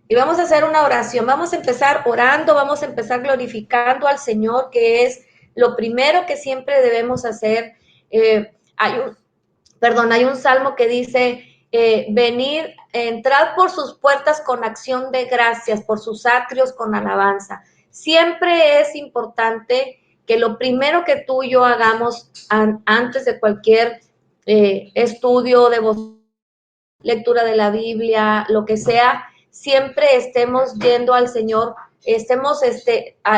Y vamos a hacer una oración. Vamos a empezar orando, vamos a empezar glorificando al Señor, que es lo primero que siempre debemos hacer. Hay un salmo que dice, venir, entrad por sus puertas con acción de gracias, por sus atrios con alabanza. Siempre es importante que lo primero que tú y yo hagamos antes de cualquier estudio, lectura de la Biblia, lo que sea, siempre estemos yendo al Señor, estemos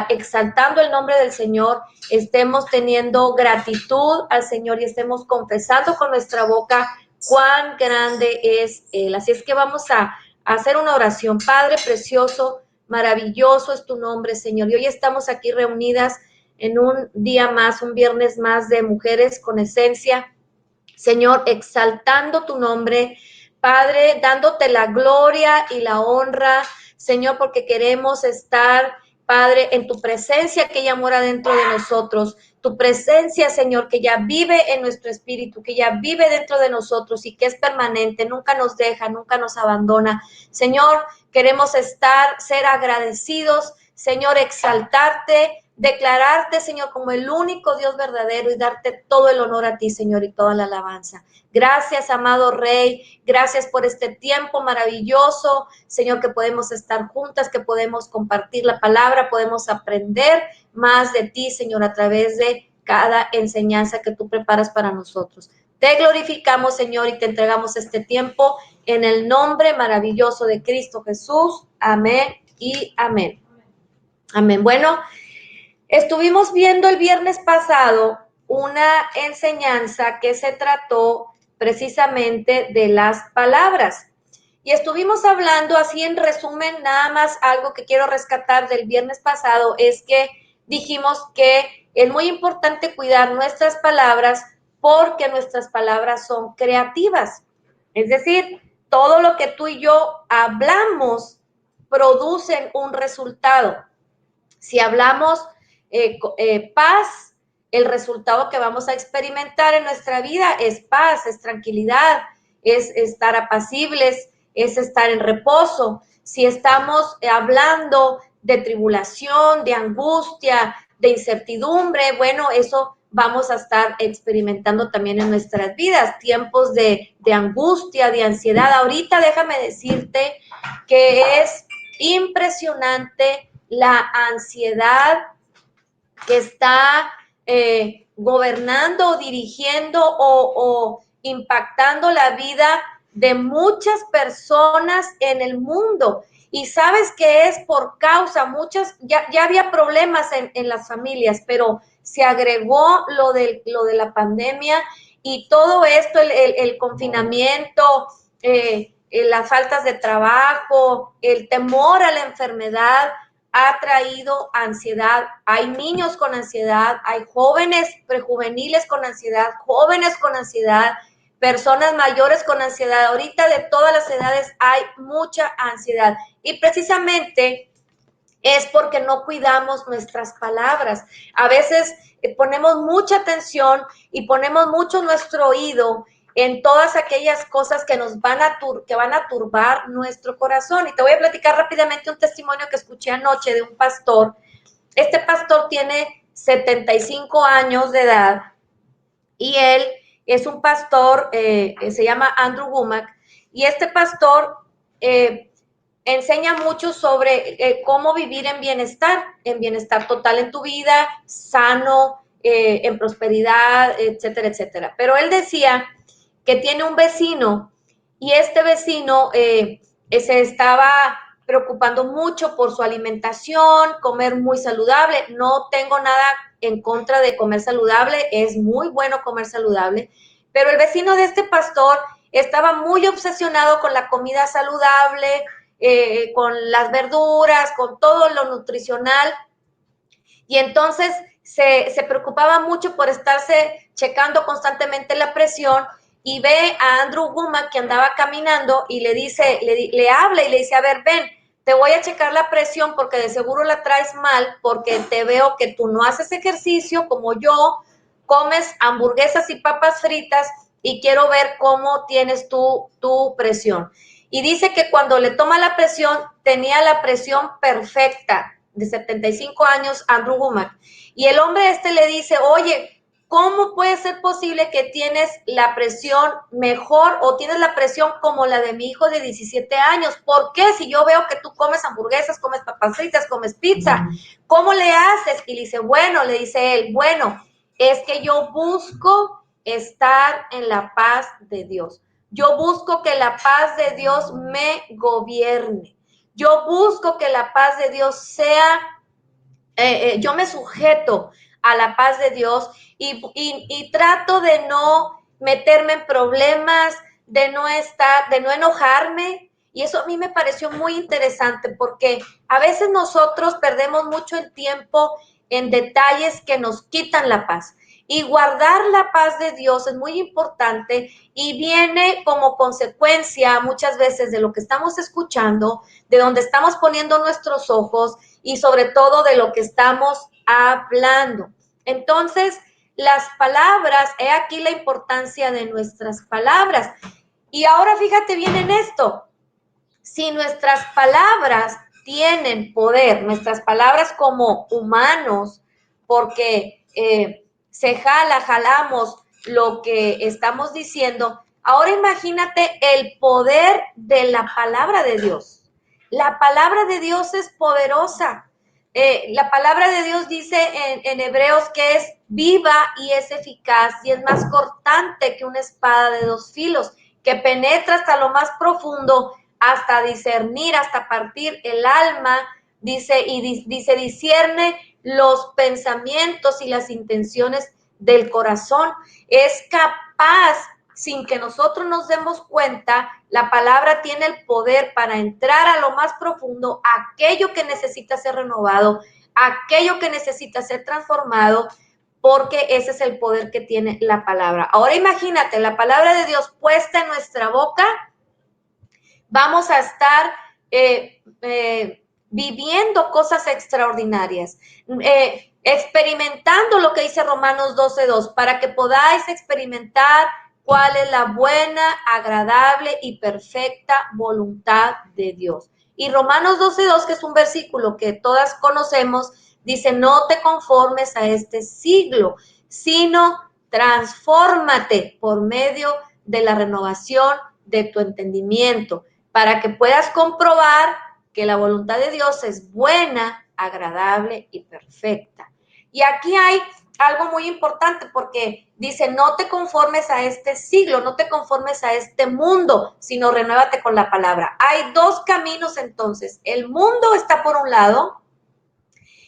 exaltando el nombre del Señor, estemos teniendo gratitud al Señor y estemos confesando con nuestra boca cuán grande es Él. Así es que vamos a hacer una oración. Padre precioso, maravilloso es tu nombre, Señor. Y hoy estamos aquí reunidas en un día más, un viernes más de Mujeres con Esencia. Señor, exaltando tu nombre, Padre, dándote la gloria y la honra, Señor, porque queremos estar, Padre, en tu presencia que ya mora dentro de nosotros, tu presencia, Señor, que ya vive en nuestro espíritu, que ya vive dentro de nosotros y que es permanente, nunca nos deja, nunca nos abandona. Señor, queremos ser agradecidos, Señor, exaltarte, declararte, Señor, como el único Dios verdadero y darte todo el honor a ti, Señor, y toda la alabanza. Gracias, amado Rey, gracias por este tiempo maravilloso, Señor, que podemos estar juntas, que podemos compartir la palabra, podemos aprender más de ti, Señor, a través de cada enseñanza que tú preparas para nosotros. Te glorificamos, Señor, y te entregamos este tiempo en el nombre maravilloso de Cristo Jesús. Amén y amén. Amén. Bueno, estuvimos viendo el viernes pasado una enseñanza que se trató precisamente de las palabras. Y estuvimos hablando así en resumen, nada más algo que quiero rescatar del viernes pasado es que dijimos que es muy importante cuidar nuestras palabras porque nuestras palabras son creativas. Es decir, todo lo que tú y yo hablamos producen un resultado. Si hablamos paz, el resultado que vamos a experimentar en nuestra vida es paz, es tranquilidad, es estar apacibles, es estar en reposo. Si estamos hablando de tribulación, de angustia, de incertidumbre, bueno, eso vamos a estar experimentando también en nuestras vidas, tiempos de angustia, de ansiedad. Ahorita déjame decirte que es impresionante la ansiedad que está gobernando, dirigiendo o impactando la vida de muchas personas en el mundo. Y sabes que es por causa, ya había problemas en las familias, pero se agregó lo de la pandemia y todo esto, el confinamiento, las faltas de trabajo, el temor a la enfermedad, ha traído ansiedad. Hay niños con ansiedad, hay jóvenes prejuveniles con ansiedad, jóvenes con ansiedad, personas mayores con ansiedad. Ahorita de todas las edades hay mucha ansiedad y precisamente es porque no cuidamos nuestras palabras. A veces ponemos mucha atención y ponemos mucho nuestro oído en todas aquellas cosas que van a turbar nuestro corazón. Y te voy a platicar rápidamente un testimonio que escuché anoche de un pastor. Este pastor tiene 75 años de edad y él es un pastor, se llama Andrew Wommack, y este pastor enseña mucho sobre cómo vivir en bienestar total en tu vida, sano, en prosperidad, etcétera, etcétera. Pero él decía que tiene un vecino y este vecino se estaba preocupando mucho por su alimentación, comer muy saludable. No tengo nada en contra de comer saludable, es muy bueno comer saludable, pero el vecino de este pastor estaba muy obsesionado con la comida saludable, con las verduras, con todo lo nutricional, y entonces se preocupaba mucho por estarse checando constantemente la presión y ve a Andrew Wommack que andaba caminando y le dice, le habla y le dice, a ver, ven, te voy a checar la presión porque de seguro la traes mal porque te veo que tú no haces ejercicio como yo, comes hamburguesas y papas fritas y quiero ver cómo tienes tu presión. Y dice que cuando le toma la presión, tenía la presión perfecta, de 75 años, Andrew Womack. Y el hombre le dice, oye, ¿cómo puede ser posible que tienes la presión mejor o tienes la presión como la de mi hijo de 17 años? ¿Por qué? Si yo veo que tú comes hamburguesas, comes papas fritas, comes pizza, ¿cómo le haces? Y le dice, bueno, le dice él, bueno, es que yo busco estar en la paz de Dios. Yo busco que la paz de Dios me gobierne. Yo busco que la paz de Dios sea, yo me sujeto a la paz de Dios y trato de no meterme en problemas, de no enojarme. Y eso a mí me pareció muy interesante porque a veces nosotros perdemos mucho el tiempo en detalles que nos quitan la paz. Y guardar la paz de Dios es muy importante y viene como consecuencia muchas veces de lo que estamos escuchando, de donde estamos poniendo nuestros ojos y sobre todo de lo que estamos hablando. Entonces, las palabras, he aquí la importancia de nuestras palabras. Y ahora fíjate bien en esto, si nuestras palabras tienen poder, nuestras palabras como humanos, porque jalamos lo que estamos diciendo, ahora imagínate el poder de la palabra de Dios. La palabra de Dios es poderosa. La palabra de Dios dice en Hebreos que es viva y es eficaz y es más cortante que una espada de dos filos, que penetra hasta lo más profundo, hasta discernir, hasta partir el alma, dice, discierne los pensamientos y las intenciones del corazón. Es capaz, sin que nosotros nos demos cuenta, la palabra tiene el poder para entrar a lo más profundo, aquello que necesita ser renovado, aquello que necesita ser transformado, porque ese es el poder que tiene la palabra. Ahora imagínate, la palabra de Dios puesta en nuestra boca, vamos a estar viviendo cosas extraordinarias, experimentando lo que dice Romanos 12:2, para que podáis experimentar cuál es la buena, agradable y perfecta voluntad de Dios. Y Romanos 12:2, que es un versículo que todas conocemos, dice, no te conformes a este siglo, sino transfórmate por medio de la renovación de tu entendimiento, para que puedas comprobar que la voluntad de Dios es buena, agradable y perfecta. Y aquí hay algo muy importante porque dice, no te conformes a este siglo, no te conformes a este mundo, sino renuévate con la palabra. Hay dos caminos entonces. El mundo está por un lado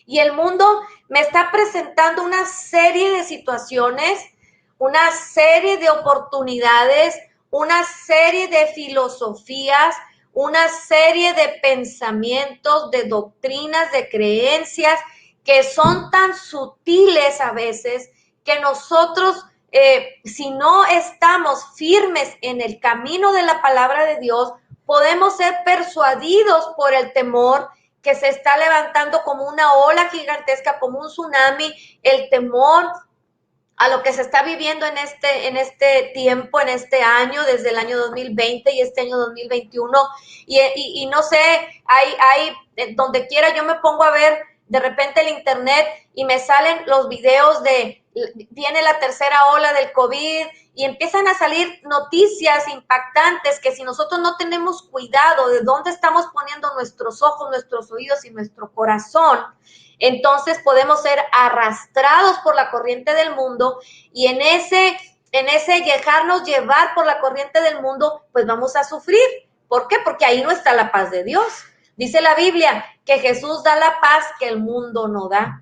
y el mundo me está presentando una serie de situaciones, una serie de oportunidades, una serie de filosofías, una serie de pensamientos, de doctrinas, de creencias que son tan sutiles a veces que nosotros, si no estamos firmes en el camino de la palabra de Dios, podemos ser persuadidos por el temor que se está levantando como una ola gigantesca, como un tsunami, el temor a lo que se está viviendo en este tiempo, en este año, desde el año 2020 y este año 2021. Y no sé, hay donde quiera yo me pongo a ver de repente el internet y me salen los videos de, viene la tercera ola del COVID y empiezan a salir noticias impactantes que si nosotros no tenemos cuidado de dónde estamos poniendo nuestros ojos, nuestros oídos y nuestro corazón, entonces podemos ser arrastrados por la corriente del mundo y en ese dejarnos llevar por la corriente del mundo, pues vamos a sufrir. ¿Por qué? Porque ahí no está la paz de Dios. Dice la Biblia que Jesús da la paz que el mundo no da.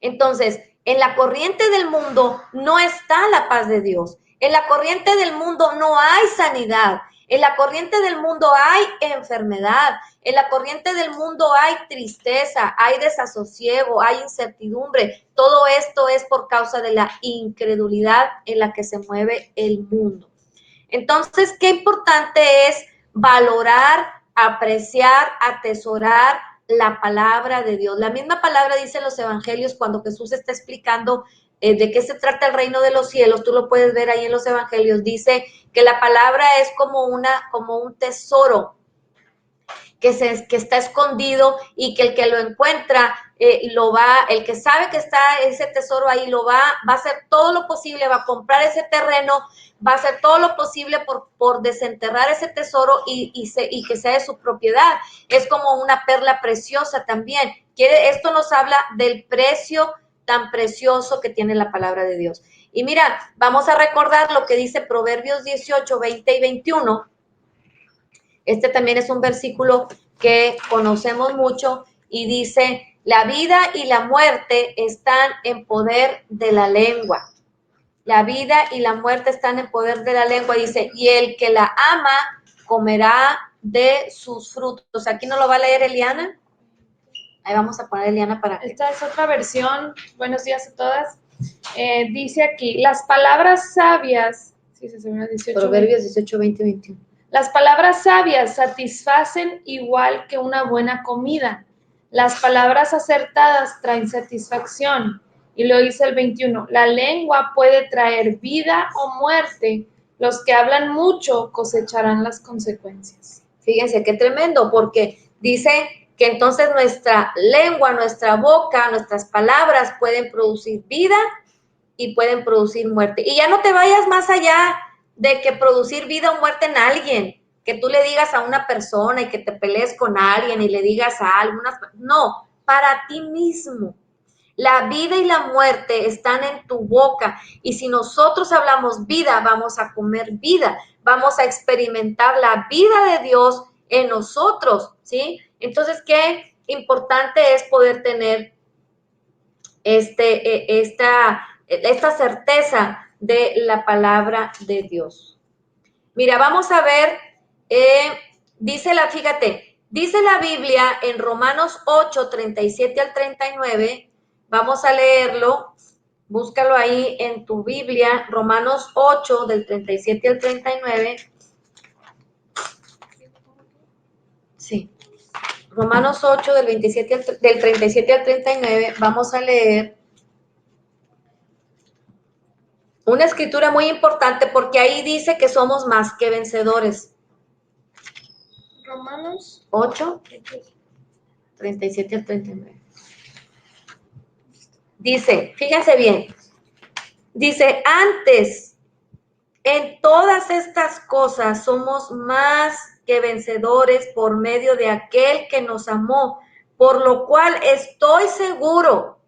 Entonces, en la corriente del mundo no está la paz de Dios. En la corriente del mundo no hay sanidad. En la corriente del mundo hay enfermedad. En la corriente del mundo hay tristeza, hay desasosiego, hay incertidumbre. Todo esto es por causa de la incredulidad en la que se mueve el mundo. Entonces, qué importante es valorar, apreciar, atesorar la palabra de Dios. La misma palabra dice en los evangelios cuando Jesús está explicando de qué se trata el reino de los cielos, tú lo puedes ver ahí en los evangelios, dice que la palabra es como un tesoro que está escondido y que el que lo encuentra, el que sabe que está ese tesoro ahí, va a hacer todo lo posible, va a comprar ese terreno, va a hacer todo lo posible por desenterrar ese tesoro y que sea de su propiedad. Es como una perla preciosa también. Esto nos habla del precio tan precioso que tiene la palabra de Dios. Y mira, vamos a recordar lo que dice Proverbios 18, 20 y 21. Este también es un versículo que conocemos mucho y dice, la vida y la muerte están en poder de la lengua. La vida y la muerte están en poder de la lengua, dice, y el que la ama comerá de sus frutos. Aquí no lo va a leer Eliana. Ahí vamos a poner Eliana para que... Esta es otra versión. Buenos días a todas. Dice aquí, las palabras sabias, sí, 18, Proverbios 18, 20, 21. Las palabras sabias satisfacen igual que una buena comida. Las palabras acertadas traen satisfacción. Y lo dice el 21, la lengua puede traer vida o muerte. Los que hablan mucho cosecharán las consecuencias. Fíjense qué tremendo, porque dice que entonces nuestra lengua, nuestra boca, nuestras palabras pueden producir vida y pueden producir muerte. Y ya no te vayas más allá de que producir vida o muerte en alguien, que tú le digas a una persona y que te pelees con alguien y le digas a algunas, no, para ti mismo. La vida y la muerte están en tu boca y si nosotros hablamos vida, vamos a comer vida, vamos a experimentar la vida de Dios en nosotros, ¿sí? Entonces, qué importante es poder tener esta certeza de la palabra de Dios. Mira, vamos a ver, dice la Biblia en Romanos 8, 37 al 39, vamos a leerlo, búscalo ahí en tu Biblia, Romanos 8, del 37 al 39. Sí. Romanos 8, del 37 al 39, vamos a leer una escritura muy importante porque ahí dice que somos más que vencedores. Romanos 8, 37 al 39. Dice, fíjense bien, dice, antes, en todas estas cosas somos más que vencedores por medio de aquel que nos amó, por lo cual estoy seguro,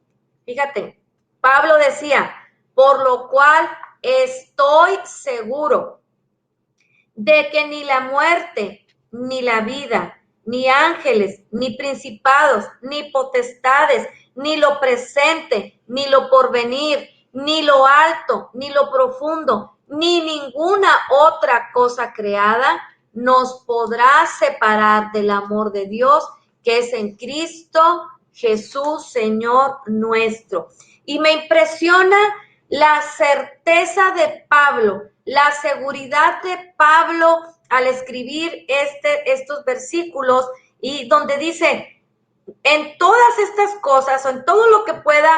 fíjate, Pablo decía, por lo cual estoy seguro de que ni la muerte, ni la vida, ni ángeles, ni principados, ni potestades, ni lo presente, ni lo porvenir, ni lo alto, ni lo profundo, ni ninguna otra cosa creada nos podrá separar del amor de Dios que es en Cristo Jesús, Señor nuestro. Y me impresiona la certeza de Pablo, la seguridad de Pablo al escribir estos versículos y donde dice, en todas estas cosas o en todo lo que pueda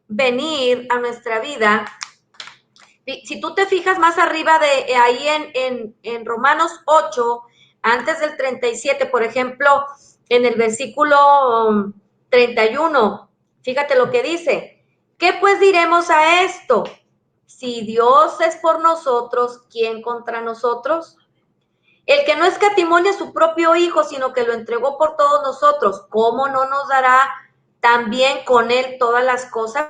venir a nuestra vida, si tú te fijas más arriba de ahí en Romanos 8, antes del 37, por ejemplo, en el versículo 31, fíjate lo que dice. ¿Qué pues diremos a esto? Si Dios es por nosotros, ¿quién contra nosotros? El que no escatimó a su propio Hijo, sino que lo entregó por todos nosotros, ¿cómo no nos dará también con él todas las cosas?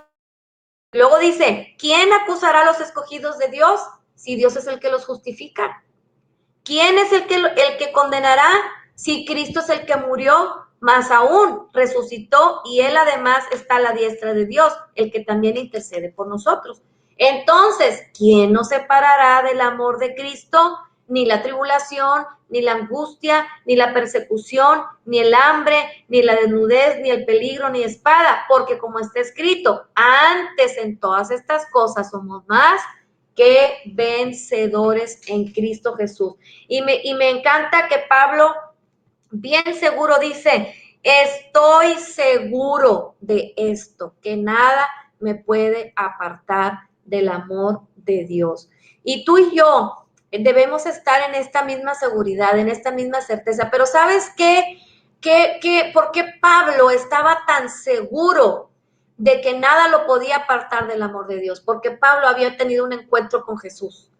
Luego dice, ¿quién acusará a los escogidos de Dios si Dios es el que los justifica? ¿Quién es el que condenará si Cristo es el que murió, más aún resucitó y él además está a la diestra de Dios, el que también intercede por nosotros? Entonces, ¿quién nos separará del amor de Cristo? Ni la tribulación, ni la angustia, ni la persecución, ni el hambre, ni la desnudez, ni el peligro, ni espada, porque como está escrito, antes en todas estas cosas somos más que vencedores en Cristo Jesús. Y me encanta que Pablo bien seguro dice, estoy seguro de esto, que nada me puede apartar del amor de Dios. Y tú y yo debemos estar en esta misma seguridad, en esta misma certeza. Pero ¿sabes qué? ¿Por qué Pablo estaba tan seguro de que nada lo podía apartar del amor de Dios? Porque Pablo había tenido un encuentro con Jesús.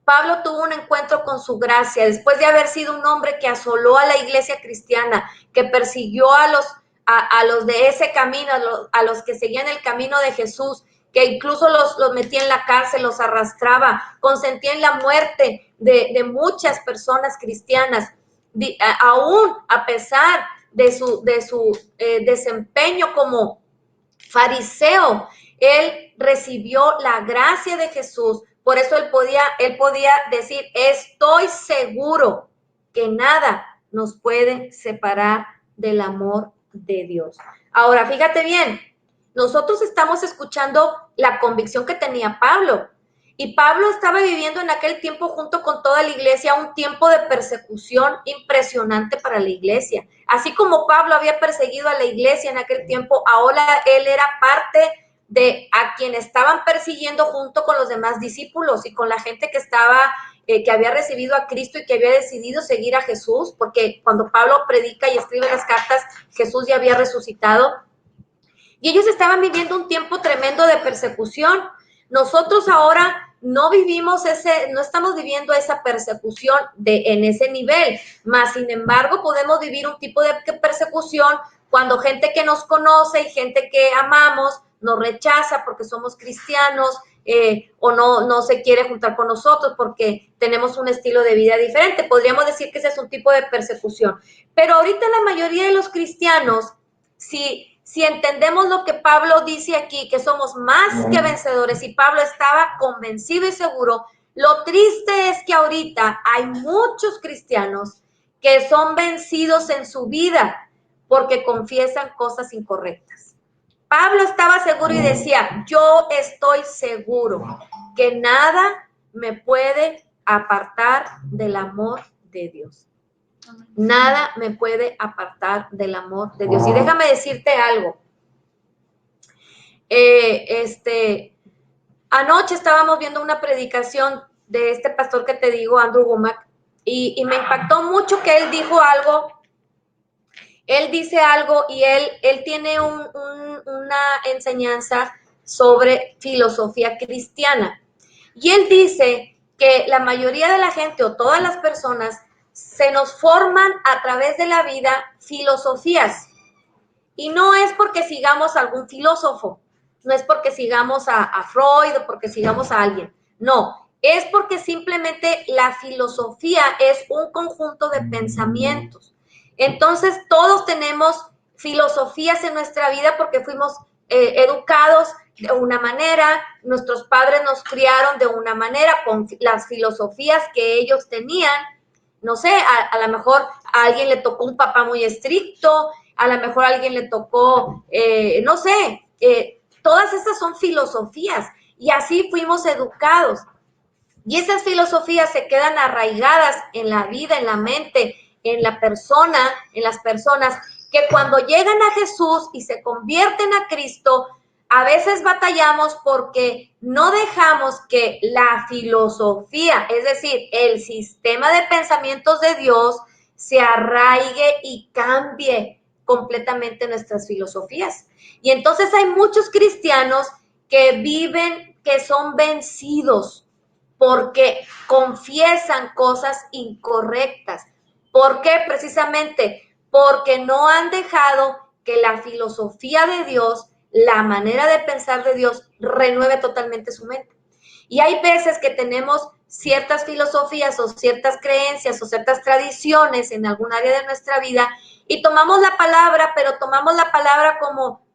Pablo tuvo un encuentro con su gracia, después de haber sido un hombre que asoló a la iglesia cristiana, que persiguió a los de ese camino, a los que seguían el camino de Jesús, que incluso los metía en la cárcel, los arrastraba, consentía en la muerte de muchas personas cristianas, aún a pesar de su desempeño como fariseo, él recibió la gracia de Jesús. Por eso él podía decir, estoy seguro que nada nos puede separar del amor de Dios. Ahora, fíjate bien, nosotros estamos escuchando la convicción que tenía Pablo. Y Pablo estaba viviendo en aquel tiempo junto con toda la iglesia un tiempo de persecución impresionante para la iglesia. Así como Pablo había perseguido a la iglesia en aquel tiempo, ahora él era parte de a quien estaban persiguiendo junto con los demás discípulos y con la gente que estaba, que había recibido a Cristo y que había decidido seguir a Jesús, porque cuando Pablo predica y escribe las cartas, Jesús ya había resucitado. Y ellos estaban viviendo un tiempo tremendo de persecución. Nosotros ahora no estamos viviendo esa persecución en ese nivel, más sin embargo podemos vivir un tipo de persecución cuando gente que nos conoce y gente que amamos nos rechaza porque somos cristianos, o no se quiere juntar con nosotros porque tenemos un estilo de vida diferente. Podríamos decir que ese es un tipo de persecución. Pero ahorita la mayoría de los cristianos, si entendemos lo que Pablo dice aquí, que somos más que vencedores, y Pablo estaba convencido y seguro, lo triste es que ahorita hay muchos cristianos que son vencidos en su vida porque confiesan cosas incorrectas. Pablo estaba seguro y decía, yo estoy seguro que nada me puede apartar del amor de Dios. Nada me puede apartar del amor de Dios. Y déjame decirte algo. Anoche estábamos viendo una predicación de este pastor que te digo, Andrew Wommack, y me impactó mucho que él dijo algo. Él dice algo y él tiene una enseñanza sobre filosofía cristiana. Y él dice que la mayoría de la gente o todas las personas se nos forman a través de la vida filosofías. Y no es porque sigamos a algún filósofo, no es porque sigamos a Freud o porque sigamos a alguien. No, es porque simplemente la filosofía es un conjunto de pensamientos. Entonces, todos tenemos filosofías en nuestra vida porque fuimos educados de una manera, nuestros padres nos criaron de una manera con las filosofías que ellos tenían. No sé, a lo mejor a alguien le tocó un papá muy estricto, a lo mejor a alguien le tocó, no sé, todas esas son filosofías y así fuimos educados. Y esas filosofías se quedan arraigadas en la vida, en la mente, en la persona, en las personas, que cuando llegan a Jesús y se convierten a Cristo, a veces batallamos porque no dejamos que la filosofía, es decir, el sistema de pensamientos de Dios, se arraigue y cambie completamente nuestras filosofías. Y entonces hay muchos cristianos que viven, que son vencidos porque confiesan cosas incorrectas. ¿Por qué? Precisamente porque no han dejado que la filosofía de Dios, la manera de pensar de Dios, renueve totalmente su mente. Y hay veces que tenemos ciertas filosofías o ciertas creencias o ciertas tradiciones en algún área de nuestra vida y tomamos la palabra, pero tomamos la palabra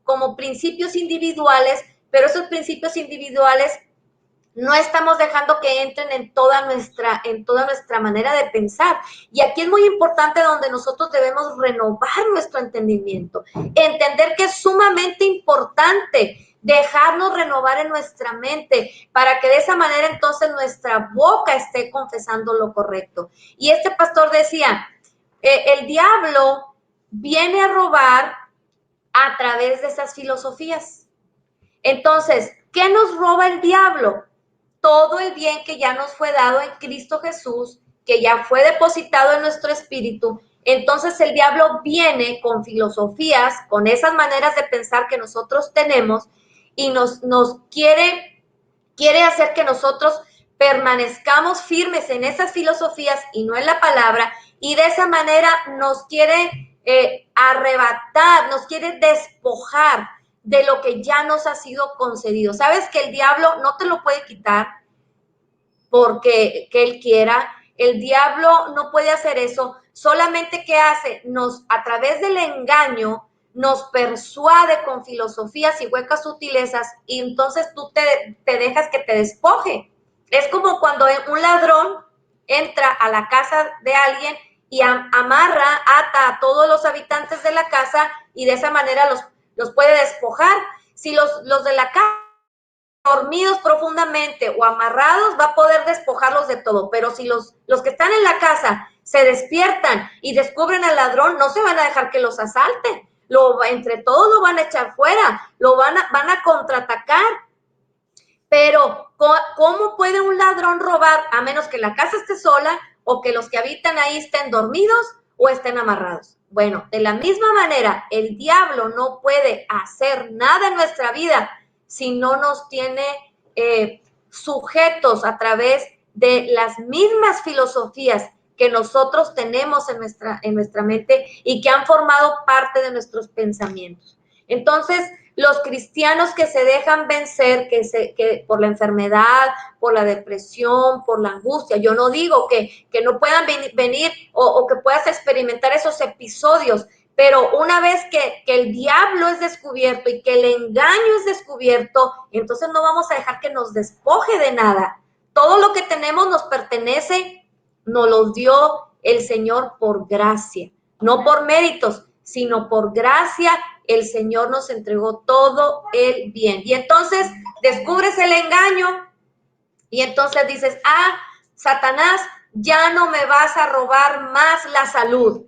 como principios individuales, pero esos principios individuales no estamos dejando que entren en toda nuestra manera de pensar. Y aquí es muy importante donde nosotros debemos renovar nuestro entendimiento, entender que es sumamente importante dejarnos renovar en nuestra mente para que de esa manera entonces nuestra boca esté confesando lo correcto. Y este pastor decía, el diablo viene a robar a través de esas filosofías. Entonces, ¿qué nos roba el diablo? Todo el bien que ya nos fue dado en Cristo Jesús, que ya fue depositado en nuestro espíritu. Entonces el diablo viene con filosofías, con esas maneras de pensar que nosotros tenemos y nos quiere hacer que nosotros permanezcamos firmes en esas filosofías y no en la palabra, y de esa manera nos quiere arrebatar, nos quiere despojar de lo que ya nos ha sido concedido. Sabes que el diablo no te lo puede quitar porque que él quiera. El diablo no puede hacer eso. Solamente ¿qué hace? A través del engaño, nos persuade con filosofías y huecas sutilezas y entonces tú te dejas que te despoje. Es como cuando un ladrón entra a la casa de alguien y amarra, ata a todos los habitantes de la casa y de esa manera los puede despojar. Si los de la casa dormidos profundamente o amarrados, va a poder despojarlos de todo. Pero si los que están en la casa se despiertan y descubren al ladrón, no se van a dejar que los asalten. Entre todos lo van a echar fuera, van a contraatacar. Pero, ¿cómo puede un ladrón robar a menos que la casa esté sola o que los que habitan ahí estén dormidos o estén amarrados? Bueno, de la misma manera, el diablo no puede hacer nada en nuestra vida si no nos tiene sujetos a través de las mismas filosofías que nosotros tenemos en nuestra mente y que han formado parte de nuestros pensamientos. Entonces, los cristianos que se dejan vencer, que por la enfermedad, por la depresión, por la angustia, yo no digo que no puedan venir o que puedas experimentar esos episodios, pero una vez que el diablo es descubierto y que el engaño es descubierto, entonces no vamos a dejar que nos despoje de nada. Todo lo que tenemos nos pertenece, nos lo dio el Señor por gracia, no por méritos, sino por gracia. El Señor nos entregó todo el bien. Y entonces descubres el engaño y entonces dices, Satanás, ya no me vas a robar más la salud,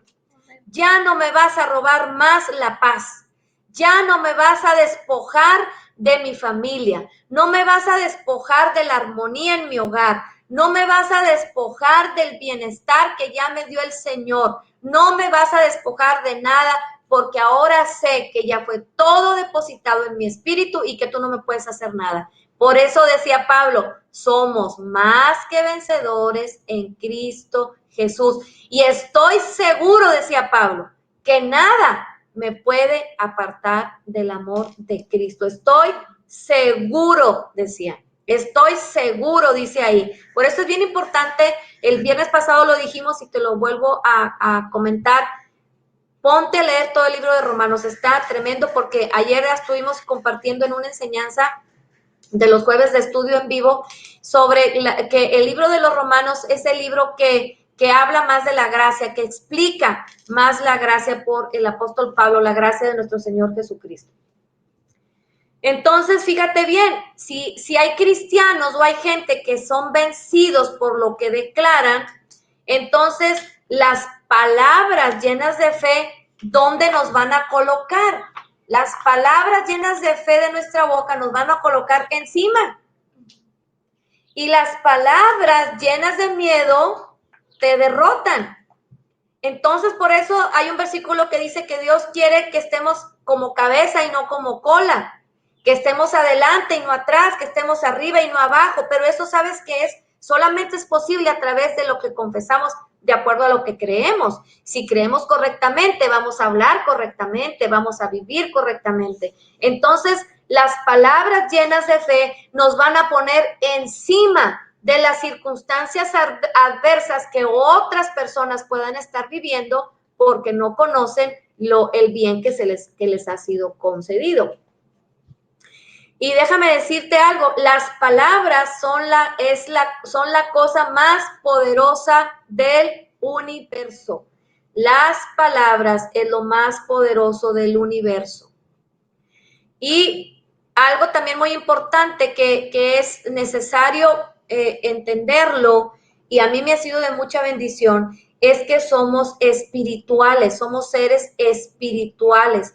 ya no me vas a robar más la paz, ya no me vas a despojar de mi familia, no me vas a despojar de la armonía en mi hogar, no me vas a despojar del bienestar que ya me dio el Señor, no me vas a despojar de nada, porque ahora sé que ya fue todo depositado en mi espíritu y que tú no me puedes hacer nada. Por eso decía Pablo, somos más que vencedores en Cristo Jesús. Y estoy seguro, decía Pablo, que nada me puede apartar del amor de Cristo. Estoy seguro, decía. Estoy seguro, dice ahí. Por eso es bien importante, el viernes pasado lo dijimos y te lo vuelvo a comentar. Ponte a leer todo el libro de Romanos, está tremendo porque ayer estuvimos compartiendo en una enseñanza de los jueves de estudio en vivo sobre que el libro de los Romanos es el libro que habla más de la gracia, que explica más la gracia por el apóstol Pablo, la gracia de nuestro Señor Jesucristo. Entonces, fíjate bien, si hay cristianos o hay gente que son vencidos por lo que declaran, entonces las palabras llenas de fe, ¿dónde nos van a colocar? Las palabras llenas de fe de nuestra boca nos van a colocar encima. Y las palabras llenas de miedo te derrotan. Entonces, por eso hay un versículo que dice que Dios quiere que estemos como cabeza y no como cola, que estemos adelante y no atrás, que estemos arriba y no abajo, pero eso sabes que solamente es posible a través de lo que confesamos de acuerdo a lo que creemos. Si creemos correctamente, vamos a hablar correctamente, vamos a vivir correctamente. Entonces, las palabras llenas de fe nos van a poner encima de las circunstancias adversas que otras personas puedan estar viviendo porque no conocen el bien que les ha sido concedido. Y déjame decirte algo, las palabras son la cosa más poderosa del universo. Las palabras es lo más poderoso del universo. Y algo también muy importante que es necesario entenderlo, y a mí me ha sido de mucha bendición, es que somos espirituales, somos seres espirituales.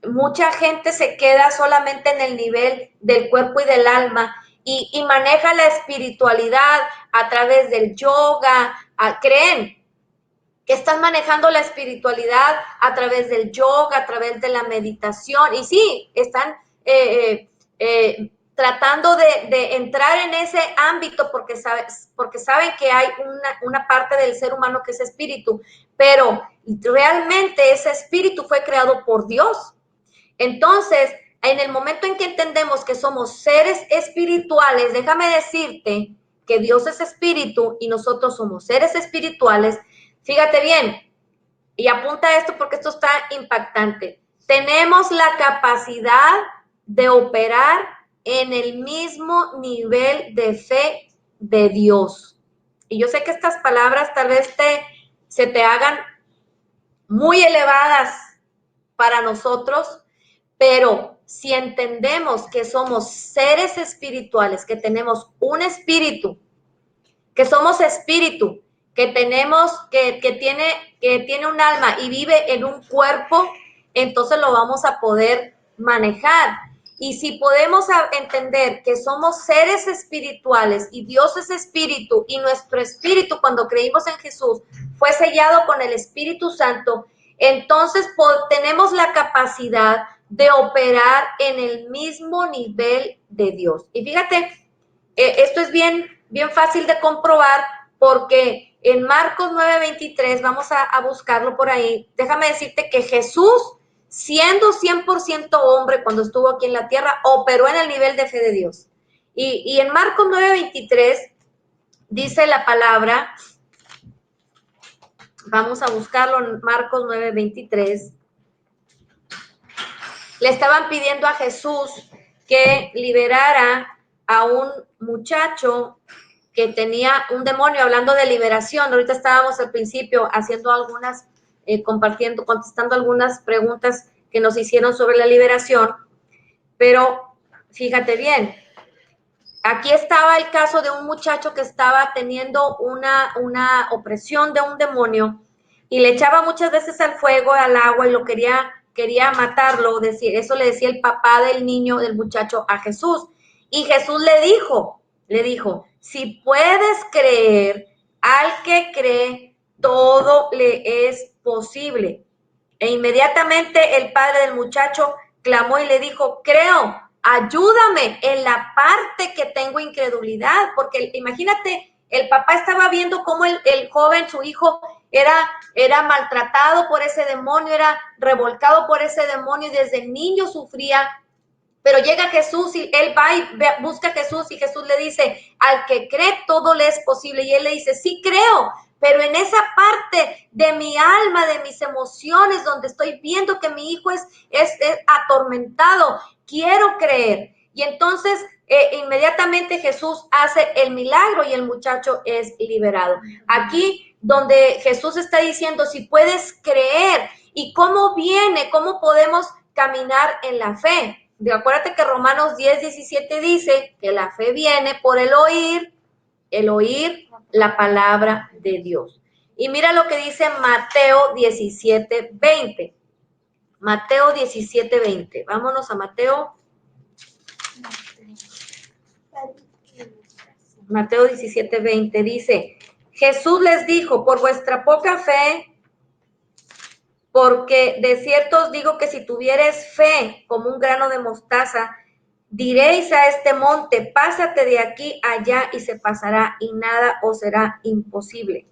mucha gente se queda solamente en el nivel del cuerpo y del alma y maneja la espiritualidad a través del yoga, creen que están manejando la espiritualidad a través del yoga, a través de la meditación, y sí, están tratando de entrar en ese ámbito porque saben que hay una parte del ser humano que es espíritu, pero realmente ese espíritu fue creado por Dios. Entonces, en el momento en que entendemos que somos seres espirituales, déjame decirte que Dios es espíritu y nosotros somos seres espirituales. Fíjate bien, y apunta esto porque esto está impactante. Tenemos la capacidad de operar en el mismo nivel de fe de Dios. Y yo sé que estas palabras tal vez se te hagan muy elevadas para nosotros, pero si entendemos que somos seres espirituales, que tenemos un espíritu, que somos espíritu, que tenemos, que tiene un alma y vive en un cuerpo, entonces lo vamos a poder manejar. Y si podemos entender que somos seres espirituales y Dios es espíritu y nuestro espíritu cuando creímos en Jesús fue sellado con el Espíritu Santo, entonces tenemos la capacidad de operar en el mismo nivel de Dios. Y fíjate, esto es bien fácil de comprobar porque en Marcos 9:23, vamos a buscarlo por ahí, déjame decirte que Jesús, siendo 100% hombre cuando estuvo aquí en la tierra, operó en el nivel de fe de Dios. Y en Marcos 9:23 dice la palabra, vamos a buscarlo en Marcos 9:23, le estaban pidiendo a Jesús que liberara a un muchacho que tenía un demonio, hablando de liberación. Ahorita estábamos al principio haciendo algunas, contestando algunas preguntas que nos hicieron sobre la liberación, pero fíjate bien, aquí estaba el caso de un muchacho que estaba teniendo una opresión de un demonio y le echaba muchas veces al fuego, al agua y lo quería matarlo. Eso le decía el papá del niño, del muchacho, a Jesús. Y Jesús le dijo, si puedes creer, al que cree, todo le es posible. E inmediatamente el padre del muchacho clamó y le dijo, creo, ayúdame en la parte que tengo incredulidad, porque imagínate, el papá estaba viendo cómo el joven, su hijo, era maltratado por ese demonio, era revolcado por ese demonio y desde niño sufría. Pero llega Jesús y él va y busca a Jesús y Jesús le dice, al que cree todo le es posible. Y él le dice, sí creo, pero en esa parte de mi alma, de mis emociones, donde estoy viendo que mi hijo es atormentado, quiero creer. Y entonces inmediatamente Jesús hace el milagro y el muchacho es liberado. Aquí donde Jesús está diciendo, si puedes creer, y cómo podemos caminar en la fe. Acuérdate que Romanos 10:17 dice que la fe viene por el oír la palabra de Dios. Y mira lo que dice Mateo 17:20. Mateo 17:20. Vámonos a Mateo. Mateo 17:20 dice, Jesús les dijo, por vuestra poca fe, porque de cierto os digo que si tuvieres fe como un grano de mostaza, diréis a este monte, pásate de aquí allá y se pasará y nada os será imposible.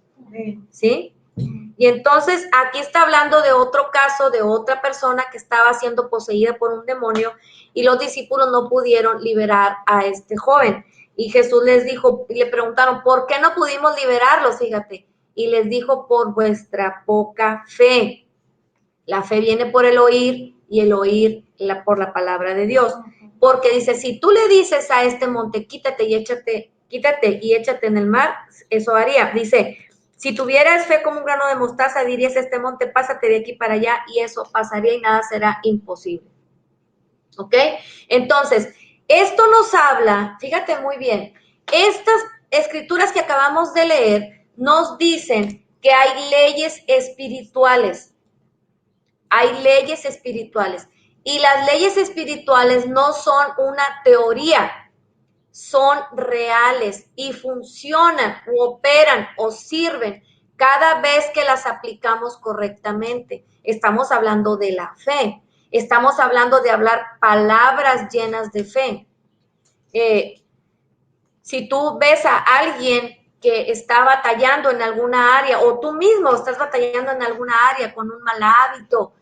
¿Sí? Y entonces aquí está hablando de otro caso, de otra persona que estaba siendo poseída por un demonio y los discípulos no pudieron liberar a este joven. Y Jesús les dijo, y le preguntaron, ¿por qué no pudimos liberarlos? Fíjate. Y les dijo, por vuestra poca fe. La fe viene por el oír y el oír por la palabra de Dios. Porque dice, si tú le dices a este monte, quítate y échate en el mar, eso haría. Dice, si tuvieras fe como un grano de mostaza, dirías a este monte, pásate de aquí para allá y eso pasaría y nada será imposible. ¿Ok? Entonces, esto nos habla, fíjate muy bien, estas escrituras que acabamos de leer nos dicen que hay leyes espirituales. Hay leyes espirituales. Y las leyes espirituales no son una teoría, son reales y funcionan o operan o sirven cada vez que las aplicamos correctamente. Estamos hablando de la fe, estamos hablando de hablar palabras llenas de fe. Si tú ves a alguien que está batallando en alguna área o tú mismo estás batallando en alguna área con un mal hábito,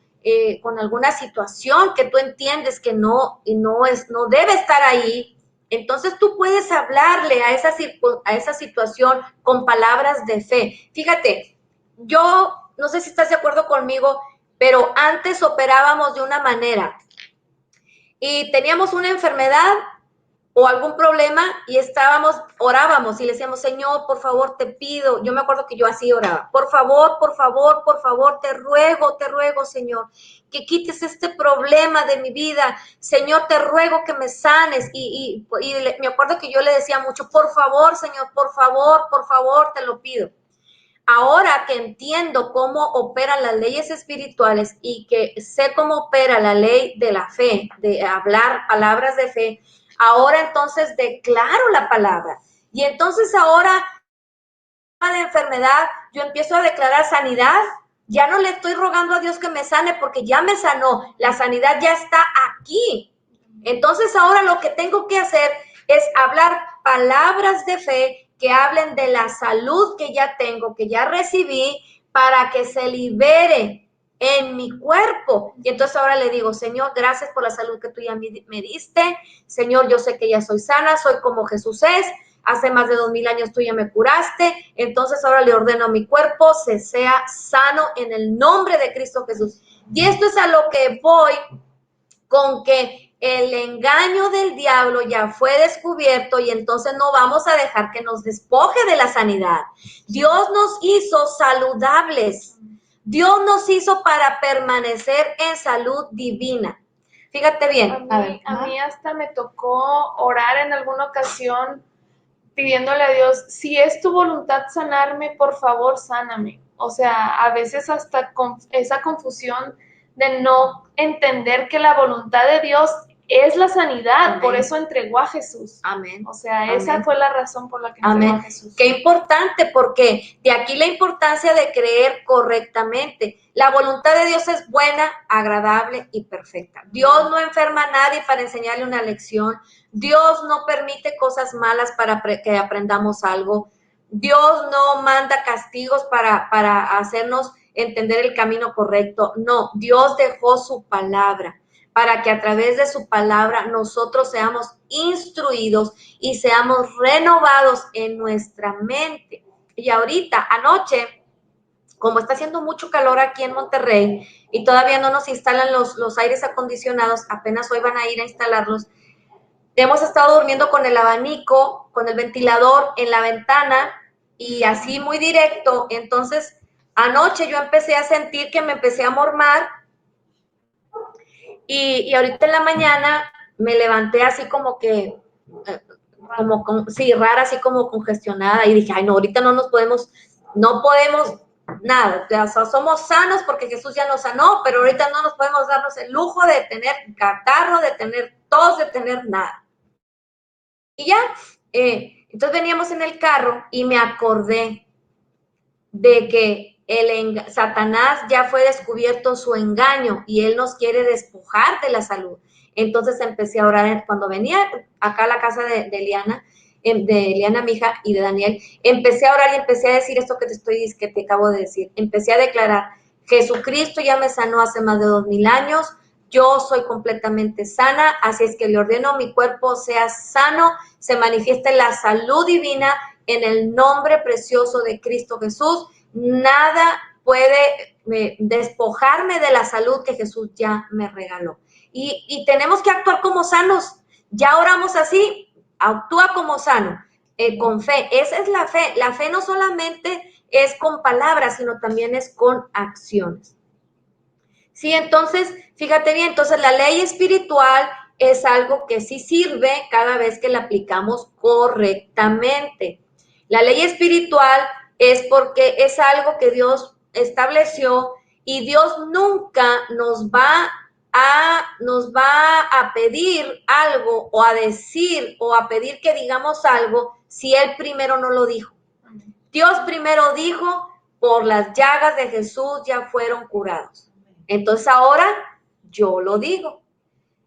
con alguna situación que tú entiendes que no debe estar ahí, entonces tú puedes hablarle a esa situación con palabras de fe. Fíjate, yo no sé si estás de acuerdo conmigo, pero antes operábamos de una manera y teníamos una enfermedad o algún problema y orábamos y le decíamos, Señor, por favor, te pido. Yo me acuerdo que yo así oraba, por favor, por favor, por favor, te ruego, Señor, que quites este problema de mi vida. Señor, te ruego que me sanes. Me acuerdo que yo le decía mucho, por favor, Señor, por favor, te lo pido. Ahora que entiendo cómo operan las leyes espirituales y que sé cómo opera la ley de la fe, de hablar palabras de fe, ahora entonces declaro la palabra. Y entonces ahora de enfermedad, yo empiezo a declarar sanidad. Ya no le estoy rogando a Dios que me sane porque ya me sanó. La sanidad ya está aquí. Entonces ahora lo que tengo que hacer es hablar palabras de fe que hablen de la salud que ya tengo, que ya recibí, para que se libere en mi cuerpo. Y entonces ahora le digo, Señor, gracias por la salud que tú ya me diste. Señor, yo sé que ya soy sana, soy como Jesús es. Hace más de 2000 años tú ya me curaste. Entonces ahora le ordeno a mi cuerpo, se sea sano en el nombre de Cristo Jesús. Y esto es a lo que voy, con que el engaño del diablo ya fue descubierto y entonces no vamos a dejar que nos despoje de la sanidad. Dios nos hizo saludables. Dios nos hizo para permanecer en salud divina. Fíjate bien. A mí hasta me tocó orar en alguna ocasión pidiéndole a Dios, si es tu voluntad sanarme, por favor, sáname. O sea, a veces hasta con esa confusión de no entender que la voluntad de Dios es la sanidad. Amén. Por eso entregó a Jesús. Amén. O sea, Amén. Esa fue la razón por la que entregó Amén. a Jesús. Qué importante, porque de aquí la importancia de creer correctamente. La voluntad de Dios es buena, agradable y perfecta. Dios no enferma a nadie para enseñarle una lección. Dios no permite cosas malas para que aprendamos algo. Dios no manda castigos para hacernos entender el camino correcto. No, Dios dejó su palabra para que a través de su palabra nosotros seamos instruidos y seamos renovados en nuestra mente. Y ahorita, anoche, como está haciendo mucho calor aquí en Monterrey y todavía no nos instalan los aires acondicionados, apenas hoy van a ir a instalarlos, hemos estado durmiendo con el abanico, con el ventilador en la ventana y así muy directo. Entonces, anoche yo empecé a sentir que me empecé a mormar y ahorita en la mañana me levanté así como que, rara, así como congestionada y dije, ay, no, ahorita no podemos nada, o sea, somos sanos porque Jesús ya nos sanó, pero ahorita no nos podemos darnos el lujo de tener catarro, de tener tos, de tener nada. Y ya, entonces veníamos en el carro y me acordé de que Satanás ya fue descubierto su engaño y él nos quiere despojar de la salud. Entonces empecé a orar cuando venía acá a la casa de Eliana, mi hija, y de Daniel. Empecé a orar y empecé a decir esto que te acabo de decir. Empecé a declarar, Jesucristo ya me sanó hace más de 2000 años, yo soy completamente sana, así es que le ordeno a mi cuerpo sea sano, se manifieste la salud divina en el nombre precioso de Cristo Jesús. Nada puede despojarme de la salud que Jesús ya me regaló. Y tenemos que actuar como sanos. Ya oramos así, actúa como sano, con fe. Esa es la fe. La fe no solamente es con palabras, sino también es con acciones. Sí, entonces, fíjate bien, entonces la ley espiritual es algo que sí sirve cada vez que la aplicamos correctamente. La ley espiritual es porque es algo que Dios estableció y Dios nunca nos va nos va a pedir algo o a decir o a pedir que digamos algo si Él primero no lo dijo. Dios primero dijo, por las llagas de Jesús ya fueron curados. Entonces ahora yo lo digo.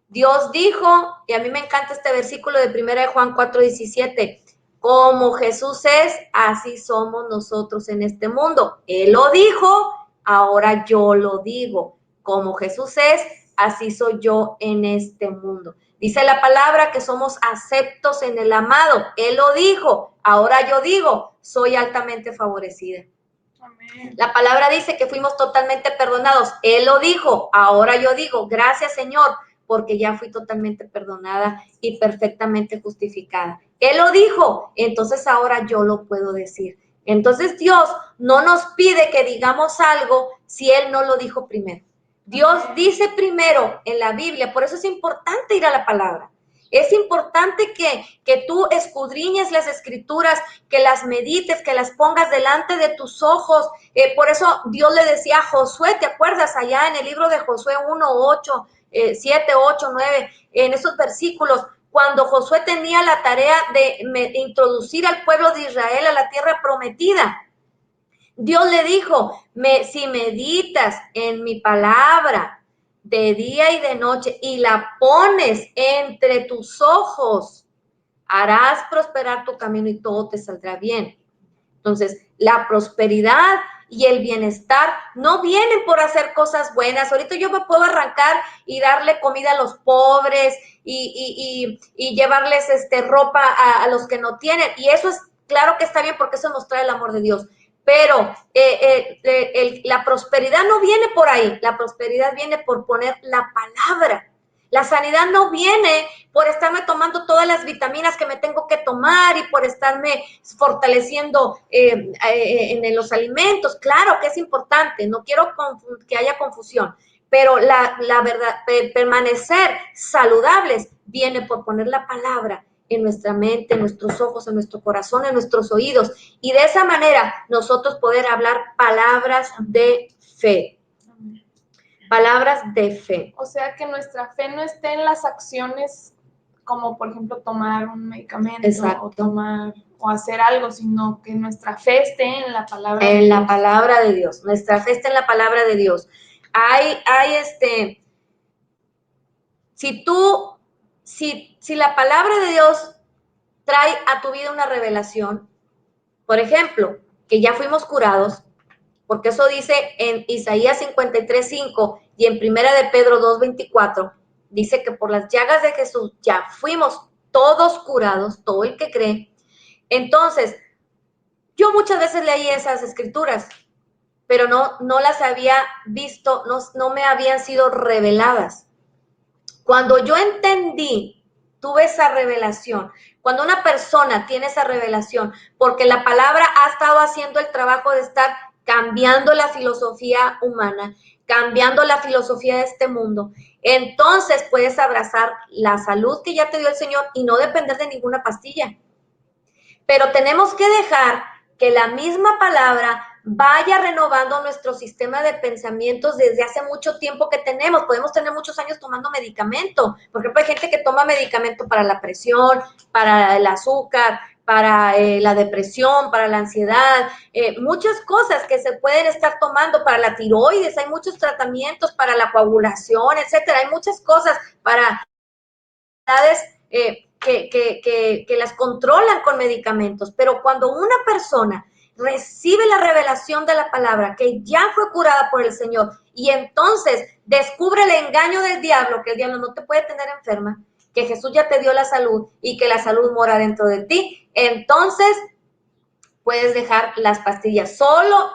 Dios dijo, y a mí me encanta este versículo de 1 Juan 4:17, como Jesús es, así somos nosotros en este mundo. Él lo dijo, ahora yo lo digo. Como Jesús es, así soy yo en este mundo. Dice la palabra que somos aceptos en el amado. Él lo dijo, ahora yo digo, soy altamente favorecida. Amén. La palabra dice que fuimos totalmente perdonados. Él lo dijo, ahora yo digo, gracias Señor, porque ya fui totalmente perdonada y perfectamente justificada. Él lo dijo, entonces ahora yo lo puedo decir. Entonces Dios no nos pide que digamos algo si Él no lo dijo primero. Dios dice primero en la Biblia, por eso es importante ir a la palabra. Es importante que tú escudriñes las escrituras, que las medites, que las pongas delante de tus ojos. Por eso Dios le decía a Josué, ¿te acuerdas? Allá en el libro de Josué 1:8, 7, 8, 9, en esos versículos, cuando Josué tenía la tarea de introducir al pueblo de Israel a la tierra prometida. Dios le dijo, si meditas en mi palabra de día y de noche y la pones entre tus ojos, harás prosperar tu camino y todo te saldrá bien. Entonces, la prosperidad y el bienestar no vienen por hacer cosas buenas. Ahorita yo me puedo arrancar y darle comida a los pobres y llevarles ropa a los que no tienen. Y eso es claro que está bien porque eso nos trae el amor de Dios. Pero la prosperidad no viene por ahí. La prosperidad viene por poner la palabra. La sanidad no viene por estarme tomando todas las vitaminas que me tengo que tomar y por estarme fortaleciendo en los alimentos. Claro que es importante, no quiero que haya confusión, pero la verdad, permanecer saludables viene por poner la palabra en nuestra mente, en nuestros ojos, en nuestro corazón, en nuestros oídos. Y de esa manera nosotros poder hablar palabras de fe. Palabras de fe. O sea, que nuestra fe no esté en las acciones como, por ejemplo, tomar un medicamento. Exacto. O tomar o hacer algo, sino que nuestra fe esté en la palabra de Dios. En la palabra de Dios. Nuestra fe está en la palabra de Dios. Si la palabra de Dios trae a tu vida una revelación, por ejemplo, que ya fuimos curados, porque eso dice en Isaías 53:5 y en 1 de Pedro 2:24, dice que por las llagas de Jesús ya fuimos todos curados, todo el que cree. Entonces, yo muchas veces leí esas escrituras, pero no las había visto, no me habían sido reveladas. Cuando yo entendí, tuve esa revelación, cuando una persona tiene esa revelación, porque la palabra ha estado haciendo el trabajo de estar cambiando la filosofía humana, cambiando la filosofía de este mundo, entonces puedes abrazar la salud que ya te dio el Señor y no depender de ninguna pastilla. Pero tenemos que dejar que la misma palabra vaya renovando nuestro sistema de pensamientos desde hace mucho tiempo que tenemos. Podemos tener muchos años tomando medicamento. Por ejemplo, hay gente que toma medicamento para la presión, para el azúcar, para la depresión, para la ansiedad, muchas cosas que se pueden estar tomando para la tiroides, hay muchos tratamientos para la coagulación, etcétera. Hay muchas cosas para que las controlan con medicamentos, pero cuando una persona recibe la revelación de la palabra, que ya fue curada por el Señor, y entonces descubre el engaño del diablo, que el diablo no te puede tener enferma, que Jesús ya te dio la salud y que la salud mora dentro de ti, entonces puedes dejar las pastillas solo,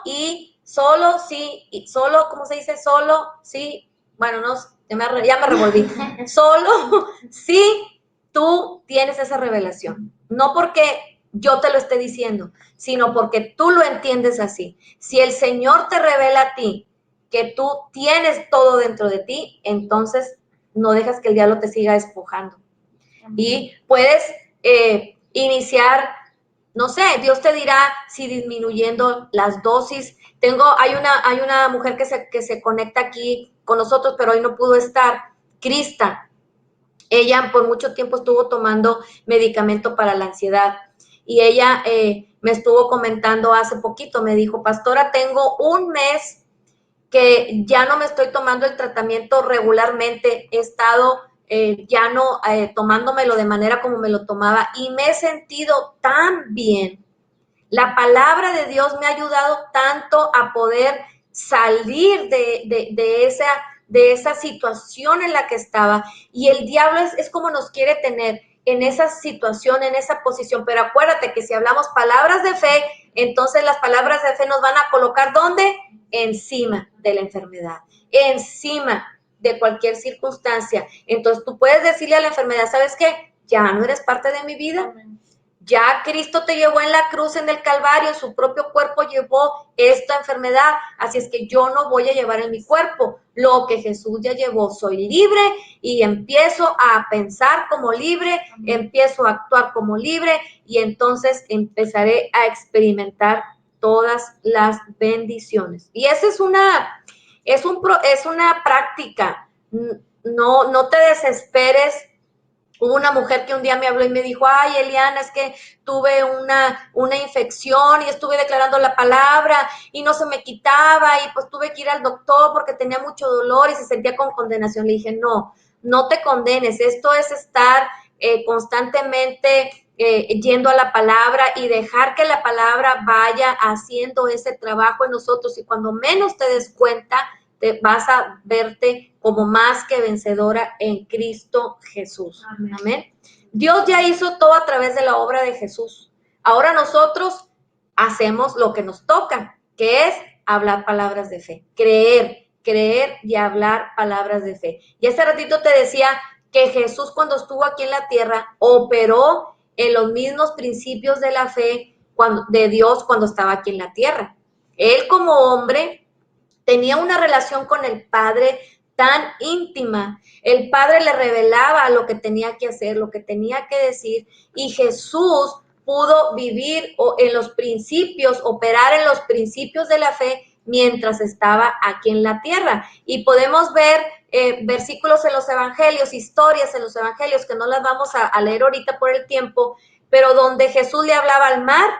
¿cómo se dice? Solo, sí, bueno, no, ya me revolví, solo, sí, tú tienes esa revelación, no porque yo te lo esté diciendo, sino porque tú lo entiendes así. Si el Señor te revela a ti que tú tienes todo dentro de ti, entonces no dejas que el diablo te siga despojando. Y puedes iniciar no sé, Dios te dirá si disminuyendo las dosis. Hay una mujer que se conecta aquí con nosotros, pero hoy no pudo estar, Crista. Ella por mucho tiempo estuvo tomando medicamento para la ansiedad y ella me estuvo comentando hace poquito, me dijo, pastora, tengo un mes que ya no me estoy tomando el tratamiento regularmente, he estado ya no tomándomelo de manera como me lo tomaba y me he sentido tan bien. La palabra de Dios me ha ayudado tanto a poder salir de esa situación en la que estaba. Y el diablo es como nos quiere tener en esa situación, en esa posición. Pero acuérdate que si hablamos palabras de fe, entonces las palabras de fe nos van a colocar ¿dónde? Encima de la enfermedad, encima de cualquier circunstancia. Entonces tú puedes decirle a la enfermedad, ¿sabes qué? Ya no eres parte de mi vida. Ya Cristo te llevó en la cruz, en el Calvario, su propio cuerpo llevó esta enfermedad, así es que yo no voy a llevar en mi cuerpo lo que Jesús ya llevó. Soy libre y empiezo a pensar como libre, empiezo a actuar como libre y entonces empezaré a experimentar todas las bendiciones. Y esa es una práctica. No te desesperes. Hubo una mujer que un día me habló y me dijo, ay, Eliana, es que tuve una infección y estuve declarando la palabra y no se me quitaba y pues tuve que ir al doctor porque tenía mucho dolor y se sentía con condenación. Le dije, no te condenes, esto es estar constantemente yendo a la palabra y dejar que la palabra vaya haciendo ese trabajo en nosotros y cuando menos te des cuenta, te vas a verte como más que vencedora en Cristo Jesús. Amén. Amén. Dios ya hizo todo a través de la obra de Jesús. Ahora nosotros hacemos lo que nos toca, que es hablar palabras de fe, creer y hablar palabras de fe. Y hace ratito te decía que Jesús cuando estuvo aquí en la tierra operó en los mismos principios de la fe de Dios cuando estaba aquí en la tierra. Él como hombre tenía una relación con el Padre tan íntima. El Padre le revelaba lo que tenía que hacer, lo que tenía que decir, y Jesús pudo vivir en los principios, operar en los principios de la fe mientras estaba aquí en la tierra. Y podemos ver versículos en los evangelios, historias en los evangelios, que no las vamos a leer ahorita por el tiempo, pero donde Jesús le hablaba al mar,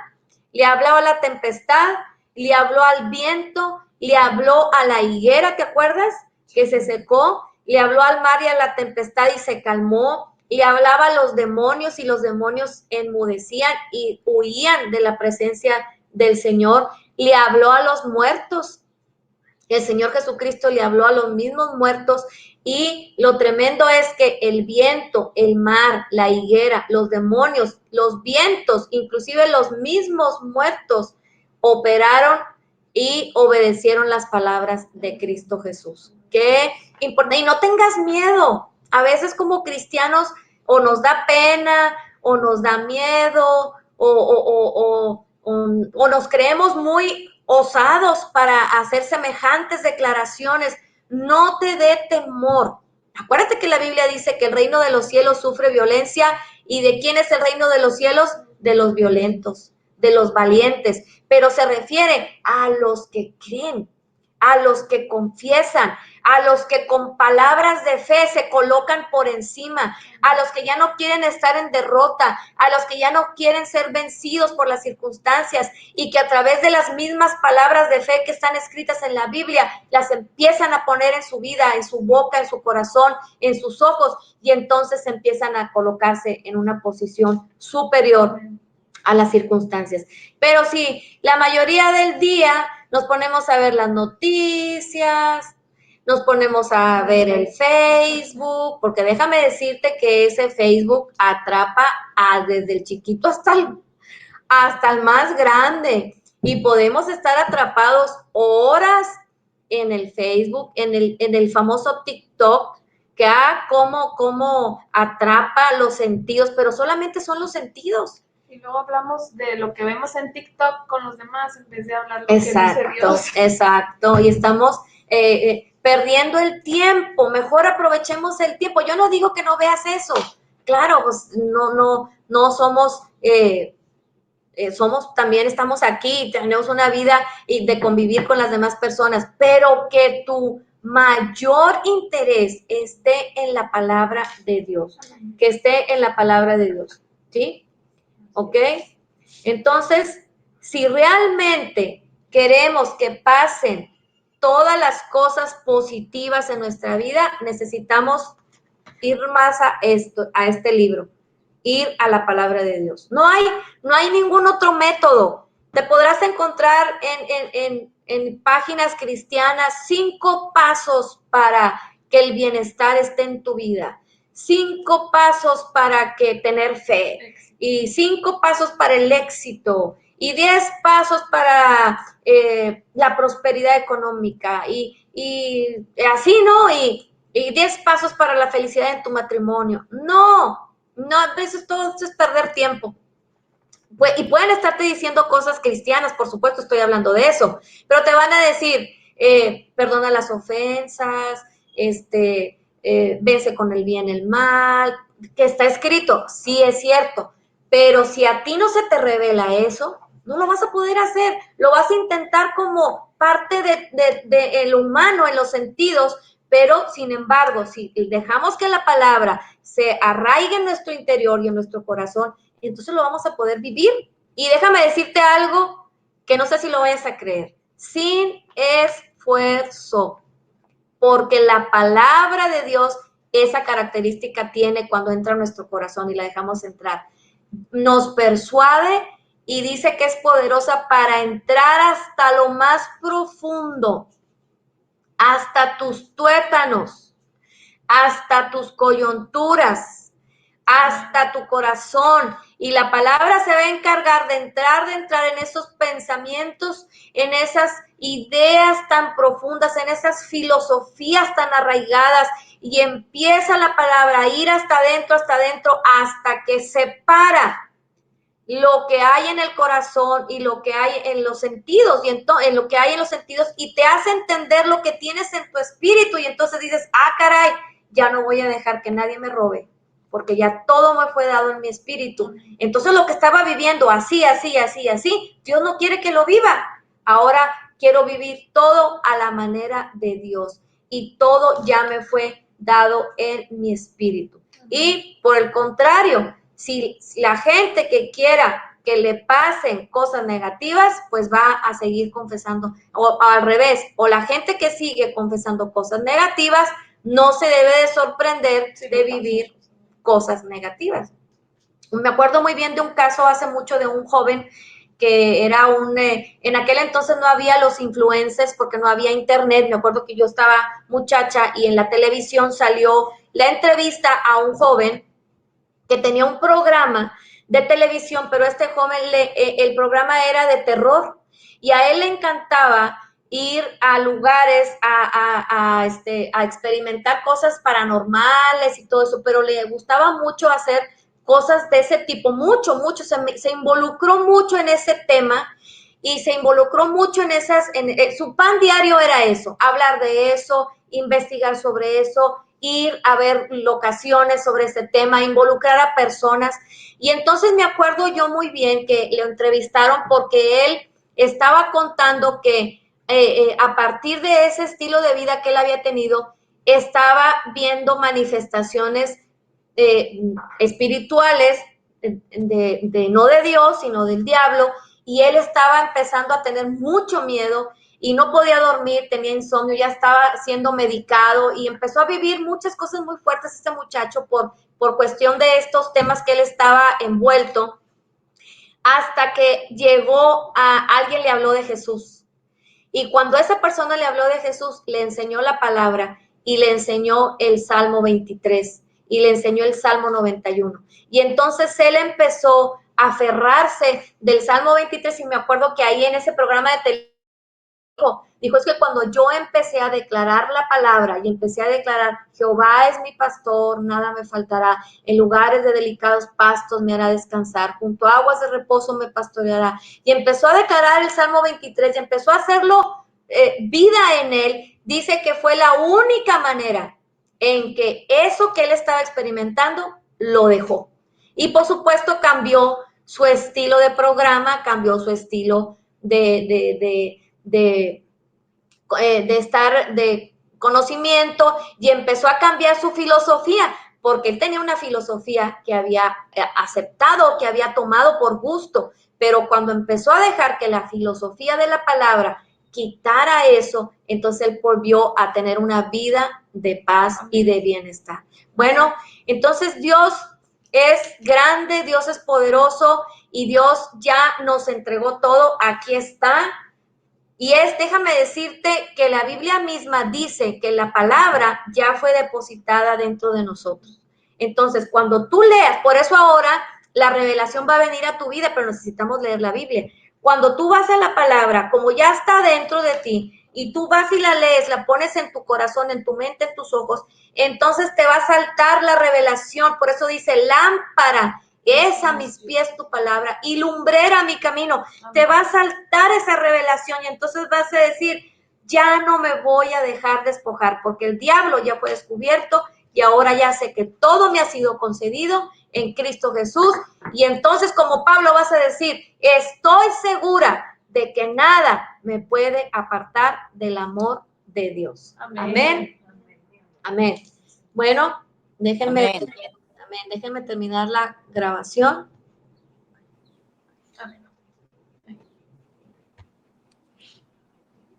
le hablaba a la tempestad, le habló al viento, le habló a la higuera, ¿te acuerdas? Que se secó, le habló al mar y a la tempestad y se calmó, y hablaba a los demonios y los demonios enmudecían y huían de la presencia del Señor. Le habló a los muertos. El Señor Jesucristo le habló a los mismos muertos y lo tremendo es que el viento, el mar, la higuera, los demonios, los vientos, inclusive los mismos muertos operaron y obedecieron las palabras de Cristo Jesús. Qué importante. Y no tengas miedo. A veces como cristianos o nos da pena o nos da miedo o nos creemos muy osados para hacer semejantes declaraciones. No te dé temor. Acuérdate que la Biblia dice que el reino de los cielos sufre violencia. ¿Y de quién es el reino de los cielos? De los violentos, de los valientes. Pero se refiere a los que creen, a los que confiesan, a los que con palabras de fe se colocan por encima, a los que ya no quieren estar en derrota, a los que ya no quieren ser vencidos por las circunstancias y que a través de las mismas palabras de fe que están escritas en la Biblia, las empiezan a poner en su vida, en su boca, en su corazón, en sus ojos y entonces empiezan a colocarse en una posición superior a las circunstancias. Pero sí, la mayoría del día nos ponemos a ver las noticias, nos ponemos a ver el Facebook, porque déjame decirte que ese Facebook atrapa desde el chiquito hasta el más grande y podemos estar atrapados horas en el Facebook, en el famoso TikTok, que cómo atrapa los sentidos, pero solamente son los sentidos. Y luego hablamos de lo que vemos en TikTok con los demás en vez de hablar lo que dice Dios. Exacto, y estamos perdiendo el tiempo, mejor aprovechemos el tiempo. Yo no digo que no veas eso, claro, pues no somos también estamos aquí, tenemos una vida de convivir con las demás personas, pero que tu mayor interés esté en la palabra de Dios, que esté en la palabra de Dios, ¿sí? ¿Ok? Entonces, si realmente queremos que pasen todas las cosas positivas en nuestra vida, necesitamos ir más a este libro, ir a la palabra de Dios. No hay ningún otro método. Te podrás encontrar en páginas cristianas 5 pasos para que el bienestar esté en tu vida, 5 pasos para que tener fe, y 5 pasos para el éxito, y 10 pasos para la prosperidad económica, y así, ¿no? Y 10 pasos para la felicidad en tu matrimonio. No, a veces todo esto es perder tiempo. Y pueden estarte diciendo cosas cristianas, por supuesto, estoy hablando de eso, pero te van a decir, perdona las ofensas, vence con el bien el mal, que está escrito, sí es cierto, pero si a ti no se te revela eso, no lo vas a poder hacer, lo vas a intentar como parte de lo humano en los sentidos, pero sin embargo, si dejamos que la palabra se arraigue en nuestro interior y en nuestro corazón, entonces lo vamos a poder vivir. Y déjame decirte algo que no sé si lo vayas a creer, sin esfuerzo, porque la palabra de Dios esa característica tiene cuando entra a nuestro corazón y la dejamos entrar. Nos persuade y dice que es poderosa para entrar hasta lo más profundo, hasta tus tuétanos, hasta tus coyunturas, hasta tu corazón. Y la palabra se va a encargar de entrar en esos pensamientos, en esas ideas tan profundas, en esas filosofías tan arraigadas. Y empieza la palabra a ir hasta adentro, hasta que separa lo que hay en el corazón y lo que hay en los sentidos, y en lo que hay en los sentidos, y te hace entender lo que tienes en tu espíritu, y entonces dices, caray, ya no voy a dejar que nadie me robe, porque ya todo me fue dado en mi espíritu. Entonces lo que estaba viviendo así, Dios no quiere que lo viva. Ahora quiero vivir todo a la manera de Dios, y todo ya me fue dado en mi espíritu. Y por el contrario, si la gente que quiera que le pasen cosas negativas, pues va a seguir confesando, o al revés, o la gente que sigue confesando cosas negativas, no se debe de sorprender de vivir cosas negativas. Me acuerdo muy bien de un caso hace mucho de un joven que era en aquel entonces no había los influencers porque no había internet. Me acuerdo que yo estaba muchacha y en la televisión salió la entrevista a un joven que tenía un programa de televisión, pero este joven, el programa era de terror, y a él le encantaba ir a lugares a experimentar cosas paranormales y todo eso, pero le gustaba mucho hacer cosas de ese tipo, mucho, se involucró mucho en ese tema, y se involucró mucho en su pan diario era eso, hablar de eso, investigar sobre eso, ir a ver locaciones sobre ese tema, involucrar a personas. Y entonces me acuerdo yo muy bien que le entrevistaron porque él estaba contando que a partir de ese estilo de vida que él había tenido, estaba viendo manifestaciones espirituales, no de Dios, sino del diablo, y él estaba empezando a tener mucho miedo y no podía dormir, tenía insomnio, ya estaba siendo medicado y empezó a vivir muchas cosas muy fuertes este muchacho por cuestión de estos temas que él estaba envuelto, hasta que llegó alguien le habló de Jesús. Y cuando esa persona le habló de Jesús, le enseñó la palabra y le enseñó el Salmo 23 y le enseñó el Salmo 91. Y entonces él empezó a aferrarse del Salmo 23, y me acuerdo que ahí en ese programa de televisión dijo, es que cuando yo empecé a declarar la palabra y empecé a declarar, Jehová es mi pastor, nada me faltará, en lugares de delicados pastos me hará descansar, junto a aguas de reposo me pastoreará, y empezó a declarar el Salmo 23 y empezó a hacerlo vida en él, dice que fue la única manera en que eso que él estaba experimentando lo dejó. Y por supuesto cambió su estilo de programa, cambió su estilo de estar, de conocimiento, y empezó a cambiar su filosofía, porque él tenía una filosofía que había aceptado, que había tomado por gusto, pero cuando empezó a dejar que la filosofía de la palabra quitara eso, entonces él volvió a tener una vida de paz y de bienestar. Bueno, entonces Dios es grande, Dios es poderoso y Dios ya nos entregó todo. Aquí está. Y déjame decirte que la Biblia misma dice que la palabra ya fue depositada dentro de nosotros. Entonces, cuando tú leas, por eso ahora la revelación va a venir a tu vida, pero necesitamos leer la Biblia. Cuando tú vas a la palabra, como ya está dentro de ti, y tú vas y la lees, la pones en tu corazón, en tu mente, en tus ojos, entonces te va a saltar la revelación. Por eso dice, lámpara es a mis pies tu palabra y lumbrera mi camino. Te va a saltar esa revelación y entonces vas a decir, ya no me voy a dejar despojar, porque el diablo ya fue descubierto y ahora ya sé que todo me ha sido concedido en Cristo Jesús. Y entonces, como Pablo, vas a decir, estoy segura de que nada me puede apartar del amor de Dios. Amén. Amén. Bueno, déjenme, amén, déjenme terminar la grabación. Amén.